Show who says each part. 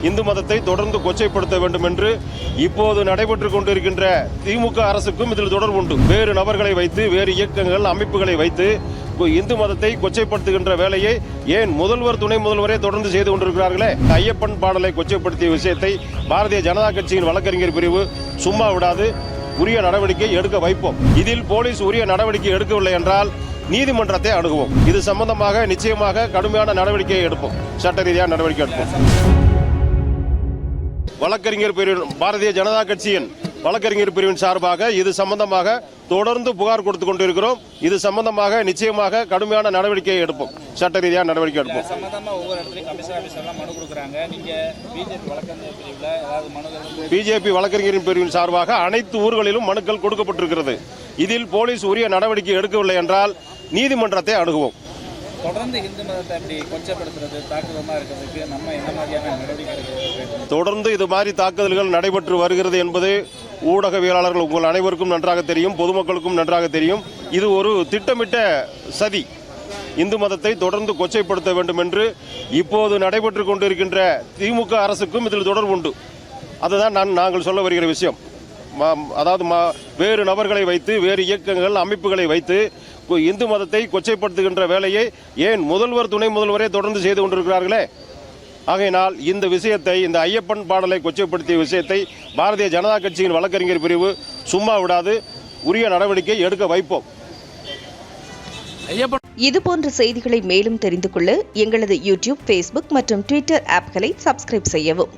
Speaker 1: இந்து மதத்தை தொடர்ந்து கொச்சைப்படுத்த வேண்டும் என்று இப்போது நடைபெற்றுக் கொண்டிருக்கின்ற திமுக அரசுக்கும் இதில் தொடர்பு உண்டு. வேறு நபர்களை வைத்து, வேறு இயக்கங்கள், அமைப்புகளை வைத்து இந்து மதத்தை கொச்சைப்படுத்துகின்ற வேலையை ஏன் முதல்வர், துணை முதல்வரே தொடர்ந்து செய்து கொண்டிருக்கிறார்களே. ஐயப்பன் பாடலை கொச்சைப்படுத்திய விஷயத்தை பாரதிய ஜனதா கட்சியின் வழக்கறிஞர் பிரிவு சும்மா விடாது, உரிய நடவடிக்கை எடுக்க வைப்போம். இதில் போலீஸ் உரிய நடவடிக்கை எடுக்கவில்லை என்றால் நீதிமன்றத்தை அணுகுவோம். இது சம்பந்தமாக நிச்சயமாக கடுமையான நடவடிக்கையை எடுப்போம், சட்ட ரீதியான நடவடிக்கை எடுப்போம். வழக்கறிஞர் பிரிவு, பாரதிய ஜனதா கட்சியின் வழக்கறிஞர் பிரிவின் சார்பாக இது சம்பந்தமாக தொடர்ந்து புகார் கொடுத்து கொண்டிருக்கிறோம். இது சம்பந்தமாக நிச்சயமாக கடுமையான நடவடிக்கையை எடுப்போம், சட்ட ரீதியான நடவடிக்கை எடுப்போம். பிஜேபி வழக்கறிஞரின் பிரிவின் சார்பாக அனைத்து ஊர்களிலும் மனுக்கள் கொடுக்கப்பட்டிருக்கிறது. இதில் போலீஸ் உரிய நடவடிக்கை எடுக்கவில்லை என்றால் நீதிமன்றத்தை அணுகுவோம்.
Speaker 2: தொடர்ந்து இந்து மதத்தை அப்படி கொச்சப்படுத்துறது, தாக்குதலமாக இருக்கிறதுக்கு நம்ம என்ன மாதிரியான நடவடிக்கை எடுக்கிறது?
Speaker 1: தொடர்ந்து இது மாதிரி தாக்குதல்கள் நடைபெற்று வருகிறது என்பது ஊடகவியலாளர்கள் உங்கள் அனைவருக்கும் நன்றாக தெரியும், பொதுமக்களுக்கும் நன்றாக தெரியும். இது ஒரு திட்டமிட்ட சதி. இந்து மதத்தை தொடர்ந்து கொச்சைப்படுத்த வேண்டும் என்று இப்போது நடைபெற்று கொண்டிருக்கின்ற திமுக அரசுக்கும் இதில் தொடர்பு உண்டு. அதுதான் நாங்கள் சொல்ல வருகிற விஷயம். அதாவது வேறு நபர்களை வைத்து, வேறு இயக்கங்கள், அமைப்புகளை வைத்து இந்து மதத்தை கொச்சைப்படுத்துகின்ற வேலையை ஏன் முதல்வர், துணை முதல்வரே தொடர்ந்து செய்து கொண்டிருக்கிறார்களே. ஆகையினால் இந்த விஷயத்தை, இந்த ஐயப்பன் பாடலை கொச்சைப்படுத்திய விஷயத்தை பாரதிய ஜனதா கட்சியின் வழக்கறிஞர் பிரிவு சும்மா விடாது, உரிய நடவடிக்கை எடுக்க வைப்போம்.
Speaker 3: இதுபோன்ற செய்திகளை மேலும் தெரிந்து கொள்ள எங்களது யூடியூப், ஃபேஸ்புக் மற்றும் ட்விட்டர் ஆப்களை சப்ஸ்கிரைப் செய்யவும்.